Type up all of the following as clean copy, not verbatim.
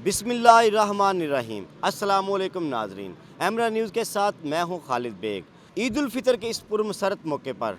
बिस्मिल्लाहिर्रहमानिर्रहीम। अस्सलामुअलैकुम नाजरीन, एमरा न्यूज़ के साथ मैं हूं खालिद बेग। ईद उल फितर के इस पुरमसरत मौके पर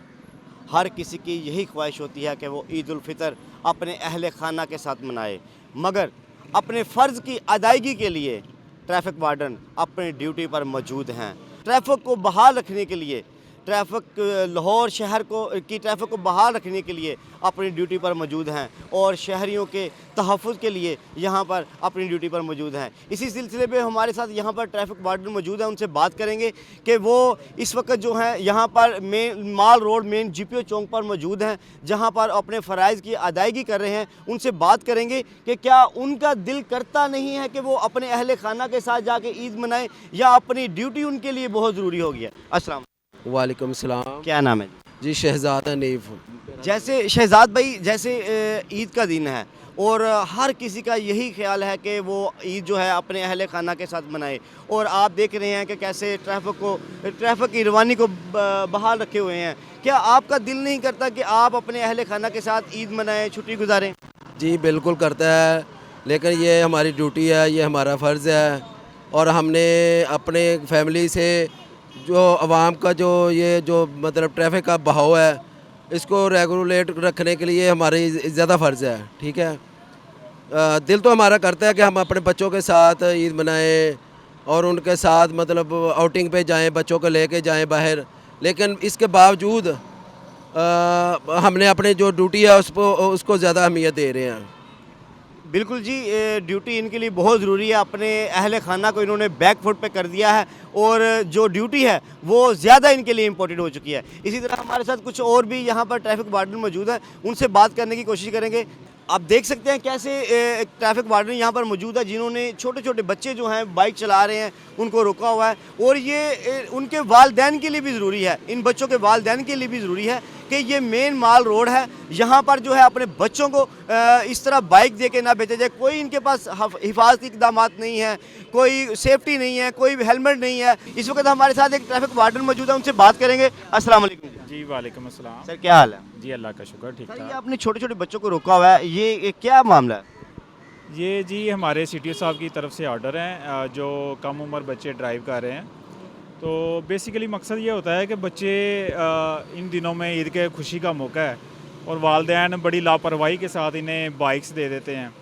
हर किसी की यही ख्वाहिश होती है कि वो ईद उल फितर अपने अहले खाना के साथ मनाए, मगर अपने फ़र्ज़ की अदायगी के लिए ट्रैफिक वार्डन अपनी ड्यूटी पर मौजूद हैं। ट्रैफिक को बहाल रखने के लिए लाहौर शहर की ट्रैफिक को बहाल रखने के लिए अपनी ड्यूटी पर मौजूद हैं और शहरियों के तहफ़्फ़ुज़ के लिए यहाँ पर अपनी ड्यूटी पर मौजूद हैं। इसी सिलसिले में हमारे साथ यहाँ पर ट्रैफिक वार्डन मौजूद हैं, उनसे बात करेंगे कि वो इस वक्त जो हैं यहाँ पर माल रोड मेन GPO चौक पर मौजूद हैं, जहाँ पर अपने फ़राइज़ की अदायगी कर रहे हैं। उनसे बात करेंगे कि क्या उनका दिल करता नहीं है कि वो अपने अहले खाना के साथ जाके ईद मनाएं, या अपनी ड्यूटी उनके लिए बहुत ज़रूरी हो गया। अस्सलाम वालेकुम सलाम। क्या नाम है जी शहजाद हनीफ। जैसे शहजाद भाई, जैसे ईद का दिन है और हर किसी का यही ख्याल है कि वो ईद जो है अपने अहले खाना के साथ मनाए, और आप देख रहे हैं कि कैसे ट्रैफिक की रवानी को बहाल रखे हुए हैं। क्या आपका दिल नहीं करता कि आप अपने अहले खाना के साथ ईद मनाएं, छुट्टी गुजारें? जी बिल्कुल करता है, लेकिन ये हमारी ड्यूटी है, ये हमारा फ़र्ज़ है, और हमने अपने फैमिली से जो आवाम का जो मतलब ट्रैफिक का बहाव है, इसको रेगुलेट रखने के लिए हमारी ज़्यादा फ़र्ज़ है। ठीक है, दिल तो हमारा करता है कि हम अपने बच्चों के साथ ईद मनाएं और उनके साथ मतलब आउटिंग पे जाएं, बच्चों को लेके जाएं बाहर, लेकिन इसके बावजूद हमने अपने जो ड्यूटी है उसको ज़्यादा अहमियत दे रहे हैं। बिल्कुल जी, ड्यूटी इनके लिए बहुत ज़रूरी है। अपने अहले खाना को इन्होंने बैक फुट पे कर दिया है और जो ड्यूटी है वो ज़्यादा इनके लिए इम्पोर्टेंट हो चुकी है। इसी तरह हमारे साथ कुछ और भी यहाँ पर ट्रैफिक वार्डन मौजूद हैं, उनसे बात करने की कोशिश करेंगे। आप देख सकते हैं कैसे ट्रैफिक वार्डन यहाँ पर मौजूद है, जिन्होंने छोटे छोटे बच्चे जो हैं बाइक चला रहे हैं उनको रोका हुआ है, और ये उनके वालिदैन के लिए भी ज़रूरी है, इन बच्चों के वालिदैन के लिए भी ज़रूरी है कि ये मेन माल रोड है, यहाँ पर जो है अपने बच्चों को इस तरह बाइक दे के ना भेजा जाए। कोई इनके पास हिफाजती इक़दाम नहीं है, कोई सेफ्टी नहीं है, कोई हेलमेट नहीं है। इस वक्त हमारे साथ एक ट्रैफिक वार्डन मौजूद है, उनसे बात करेंगे। अस्सलाम वालेकुम जी। वालेकुम अस्सलाम सर, क्या हाल है? जी अल्लाह का शुक्र, ठीक सर, ये ठाक। आपने छोटे छोटे बच्चों को रोका हुआ है, ये क्या मामला है? ये जी हमारे CTO साहब की तरफ से ऑर्डर हैं, जो कम उम्र बच्चे ड्राइव कर रहे हैं। तो बेसिकली मकसद ये होता है कि बच्चे इन दिनों में ईद के खुशी का मौका है और वालिदैन बड़ी लापरवाही के साथ इन्हें बाइक्स दे देते हैं।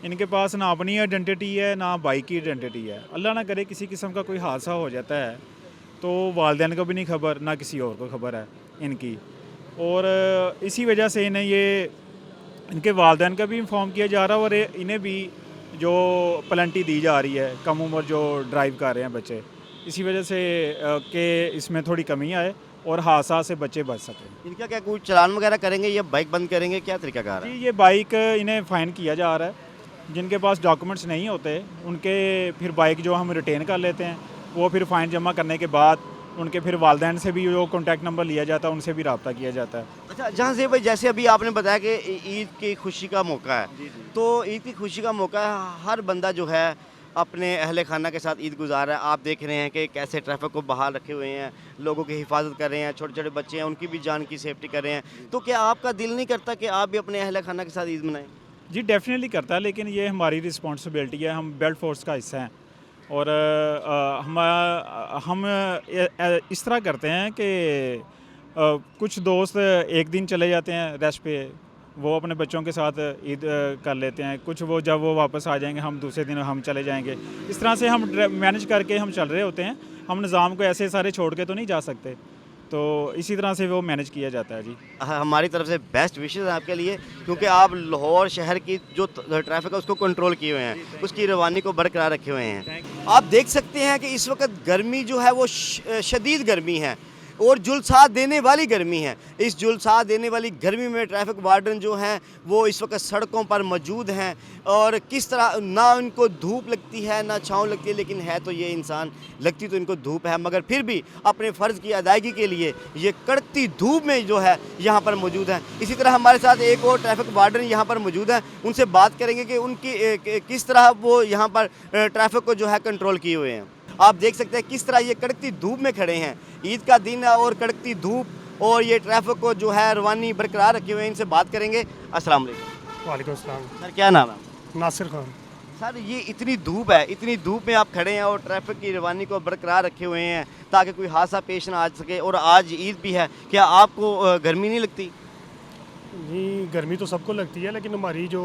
इनके पास ना अपनी आइडेंटिटी है ना बाइक की आइडेंटिटी है। अल्लाह ना करे किसी किस्म का कोई हादसा हो जाता है तो वालिदैन को भी नहीं खबर, ना किसी और को खबर है इनकी, और इसी वजह से इन्हें इनके वालिदैन का भी इंफॉर्म किया जा रहा है और इन्हें भी जो पेनल्टी दी जा रही है कम उम्र जो ड्राइव कर रहे हैं बच्चे, इसी वजह से कि इसमें थोड़ी कमी आए और हादसा से बच्चे बच सकें। इनका क्या कुछ चालान वगैरह करेंगे या बाइक बंद करेंगे, क्या तरीका कार है? जी ये बाइक इन्हें फ़ाइन किया जा रहा है। जिनके पास डॉक्यूमेंट्स नहीं होते उनके फिर बाइक जो हम रिटेन कर लेते हैं, वो फिर फ़ाइन जमा करने के बाद उनके फिर वालिदैन से भी जो कॉन्टैक्ट नंबर लिया जाता है उनसे भी रब्ता किया जाता है। अच्छा, जहाँ से भाई जैसे अभी आपने बताया कि ईद की खुशी का मौका है, तो ईद की खुशी का मौका है, हर बंदा जो है अपने अहले खाना के साथ ईद गुजार रहा है। आप देख रहे हैं कि कैसे ट्रैफिक को बहाल रखे हुए हैं, लोगों की हिफाजत कर रहे हैं, छोटे छोटे बच्चे हैं उनकी भी जान की सेफ्टी कर रहे हैं। तो क्या आपका दिल नहीं करता कि आप भी अपने अहले खाना के साथ ईद मनाएं? जी डेफिनेटली करता है, लेकिन ये हमारी रिस्पॉन्सिबिलिटी है, हम बेल्ट फोर्स का हिस्सा हैं और हम इस तरह करते हैं कि कुछ दोस्त एक दिन चले जाते हैं रेस्ट पे, वो अपने बच्चों के साथ ईद कर लेते हैं, कुछ वो जब वो वापस आ जाएंगे हम दूसरे दिन हम चले जाएंगे। इस तरह से हम मैनेज करके हम चल रहे होते हैं। हम निज़ाम को ऐसे सारे छोड़ के तो नहीं जा सकते, तो इसी तरह से वो मैनेज किया जाता है। जी हमारी तरफ से बेस्ट विशेज़ हैं आपके लिए, क्योंकि आप लाहौर शहर की जो ट्रैफिक है उसको कंट्रोल किए हुए हैं, उसकी रवानी को बरकरार रखे हुए हैं। आप देख सकते हैं कि इस वक्त गर्मी जो है वो शदीद गर्मी है और जुलसा देने वाली गर्मी है। इस जुलसा देने वाली गर्मी में ट्रैफिक वार्डन जो हैं वो इस वक्त सड़कों पर मौजूद हैं, और किस तरह ना इनको धूप लगती है ना छाँव लगती है, लेकिन है तो ये इंसान, लगती तो इनको धूप है, मगर फिर भी अपने फ़र्ज़ की अदायगी के लिए ये कड़कती धूप में जो है यहाँ पर मौजूद हैं। इसी तरह हमारे साथ एक और ट्रैफिक वार्डन यहाँ पर मौजूद हैं, उनसे बात करेंगे कि उनकी किस तरह वो यहाँ पर ट्रैफिक को जो है कंट्रोल किए हुए हैं। आप देख सकते हैं किस तरह ये कड़कती धूप में खड़े हैं, ईद का दिन है और कड़कती धूप और ये ट्रैफिक को जो है रवानी बरकरार रखे हुए हैं। इनसे बात करेंगे। अस्सलाम वालेकुम। वालेकुम सलाम। सर, क्या नाम है? नासिर खान। सर ये इतनी धूप है, इतनी धूप में आप खड़े हैं और ट्रैफिक की रवानी को बरकरार रखे हुए हैं ताकि कोई हादसा पेश ना आ सके, और आज ईद भी है, क्या आपको गर्मी नहीं लगती? नहीं, गर्मी तो सबको लगती है, लेकिन हमारी जो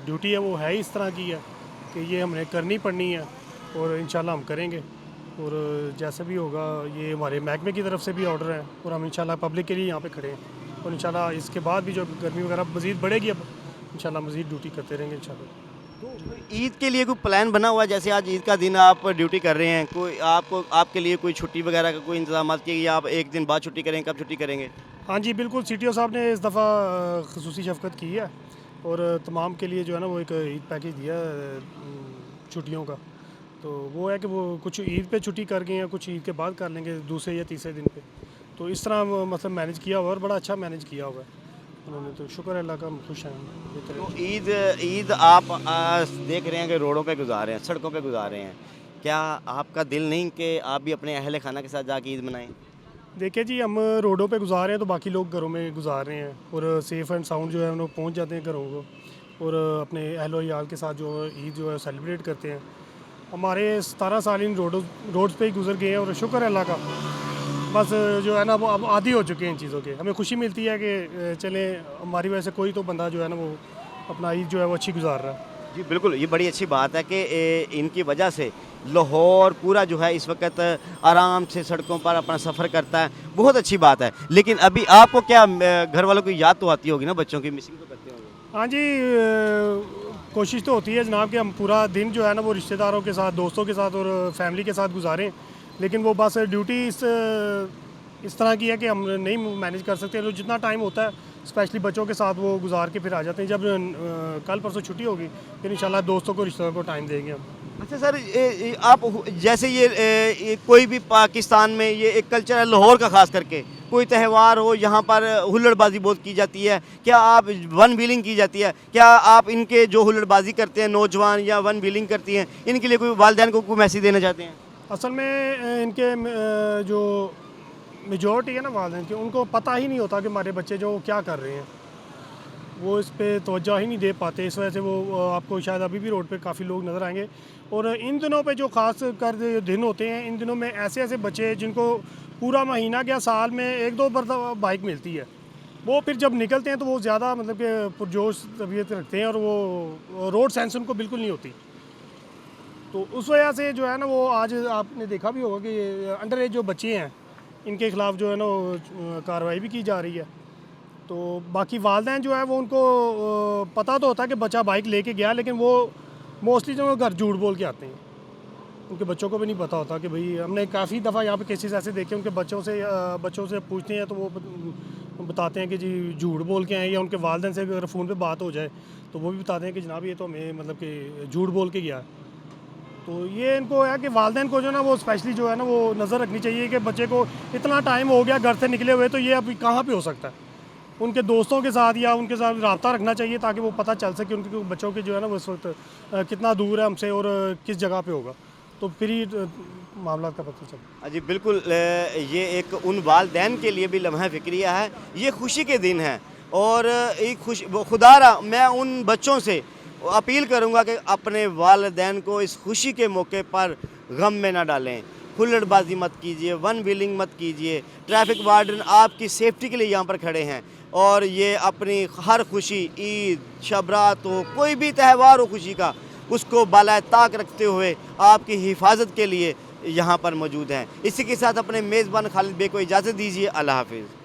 ड्यूटी है वो है इस तरह की है कि ये हमने करनी पड़नी है और इंशाल्लाह हम करेंगे। और जैसे भी होगा, ये हमारे महकमे की तरफ से भी ऑर्डर है और हम इंशाल्लाह पब्लिक के लिए यहाँ पे खड़े हैं और इंशाल्लाह इसके बाद भी जो गर्मी वगैरह मज़ीद बढ़ेगी, अब इंशाल्लाह मज़ीद ड्यूटी करते रहेंगे इंशाल्लाह। ईद के लिए कोई प्लान बना हुआ है? जैसे आज ईद का दिन आप ड्यूटी कर रहे हैं, कोई आपको आपके लिए कोई छुट्टी वगैरह का कोई इंतजाम किए या आप एक दिन बाद छुट्टी करेंगे? कब छुट्टी करेंगे? हाँ जी, बिल्कुल, CTO साहब ने इस दफ़ा खसूसी शफ़क़त की है और तमाम के लिए जो है ना वो एक ईद पैकेज दिया है छुट्टियों का। तो वो है कि वो कुछ ईद पे छुट्टी कर गए हैं, कुछ ईद के बाद कर लेंगे दूसरे या तीसरे दिन पे। तो इस तरह मतलब मैनेज किया हुआ और बड़ा अच्छा मैनेज किया हुआ है उन्होंने, तो शुक्र है अल्लाह का, हम खुश हैं। तो ईद आप देख रहे हैं कि रोडों पे गुजार रहे हैं, सड़कों पे गुजार रहे हैं, क्या आपका दिल नहीं कि आप भी अपने अहल खाना के साथ जाके ईद मनाएं? देखिए जी, हम रोडों पे गुजार रहे हैं तो बाकी लोग घरों में गुजार रहे हैं और सेफ़ एंड साउंड जो है वो पहुंच जाते हैं घरों को और अपने अहल व याल के साथ जो ईद जो है सेलिब्रेट करते हैं। हमारे 17 साल इन रोड्स पे ही गुजर गए हैं और शुक्र है अल्लाह का, बस जो है ना वो अब आदी हो चुके हैं इन चीज़ों के। हमें खुशी मिलती है कि चलें, हमारी वजह से कोई तो बंदा जो है ना वो अपना ईद जो है वो अच्छी गुजार रहा है। जी बिल्कुल, ये बड़ी अच्छी बात है कि इनकी वजह से लाहौर पूरा जो है इस वक्त आराम से सड़कों पर अपना सफ़र करता है, बहुत अच्छी बात है। लेकिन अभी आपको क्या घर वालों की याद तो आती होगी ना, बच्चों की मिसिंग तो करते होंगे? हाँ जी, कोशिश तो होती है जनाब कि हम पूरा दिन जो है ना वो रिश्तेदारों के साथ, दोस्तों के साथ और फैमिली के साथ गुजारें, लेकिन वो बस ड्यूटी इस तरह की है कि हम नहीं मैनेज कर सकते। तो जितना टाइम होता है स्पेशली बच्चों के साथ वो गुजार के फिर आ जाते हैं। जब कल परसों छुट्टी होगी फिर इंशाल्लाह दोस्तों को, रिश्तेदारों को टाइम देंगे हम। अच्छा सर, आप जैसे ये कोई भी पाकिस्तान में ये एक कल्चर है लाहौर का, ख़ास करके कोई त्यौहार हो यहाँ पर हुल्लड़बाजी बहुत की जाती है, क्या आप वन व्हीलिंग की जाती है, क्या आप इनके जो हुल्लड़बाजी करते हैं नौजवान या वन व्हीलिंग करती हैं, इनके लिए कोई वालिदैन को कोई मैसेज देना चाहते हैं? असल में इनके जो मेजॉरिटी है ना वालिदैन की, उनको पता ही नहीं होता कि हमारे बच्चे जो क्या कर रहे हैं, वो इस पे तवज्जो ही नहीं दे पाते। इस वजह से वो आपको शायद अभी भी रोड पे काफ़ी लोग नज़र आएंगे। और इन दिनों पे जो ख़ास कर दिन होते हैं, इन दिनों में ऐसे ऐसे बच्चे जिनको पूरा महीना या साल में 1-2 मरतबा बाइक मिलती है, वो फिर जब निकलते हैं तो वो ज़्यादा मतलब कि पुरजोश तबीयत रखते हैं और वो रोड सेंस उनको बिल्कुल नहीं होती। तो उस वजह से जो है ना वो आज आपने देखा भी होगा कि अंडर एज जो बच्चे हैं इनके ख़िलाफ़ जो है ना कार्रवाई भी की जा रही है। तो बाकी वालिदैन जो है वो उनको पता तो होता है कि बच्चा बाइक लेके गया, लेकिन वो मोस्टली जो घर झूठ बोल के आते हैं। उनके बच्चों को भी नहीं पता होता कि भाई, हमने काफ़ी दफ़ा यहाँ पे केसेस ऐसे देखे, उनके बच्चों से पूछते हैं तो वो बताते हैं कि जी झूठ बोल के आए, या उनके वालिदैन से अगर फ़ोन पे बात हो जाए तो वो भी बताते हैं कि जनाब ये तो हमें मतलब कि झूठ बोल के गया। तो ये इनको है कि वालिदैन को जो ना वो स्पेशली जो है ना वो नज़र रखनी चाहिए कि बच्चे को इतना टाइम हो गया घर से निकले हुए, तो ये अभी कहाँ पे हो सकता है। उनके दोस्तों के साथ या उनके साथ रब्ता रखना चाहिए ताकि वो पता चल सके उनके बच्चों के जो है ना वो इस वक्त कितना दूर है हमसे और किस जगह पे होगा, तो फिर ही मामला का पता चले। जी बिल्कुल, ये एक उन वालिदैन के लिए भी लम्हा फ़िक्रिया है, ये खुशी के दिन है और एक खुदारा मैं उन बच्चों से अपील करूंगा कि अपने वालिदैन को इस खुशी के मौके पर गम में ना डालें, हुल्लड़बाजी मत कीजिए, वन व्हीलिंग मत कीजिए। ट्रैफिक वार्डन आपकी सेफ्टी के लिए यहाँ पर खड़े हैं और ये अपनी हर खुशी, ईद, शबरात हो, कोई भी त्यौहार हो खुशी का, उसको बालाए ताक रखते हुए आपकी हिफाजत के लिए यहाँ पर मौजूद हैं। इसी के साथ अपने मेज़बान खालिद बेग को इजाज़त दीजिए। अल्लाह हाफिज़।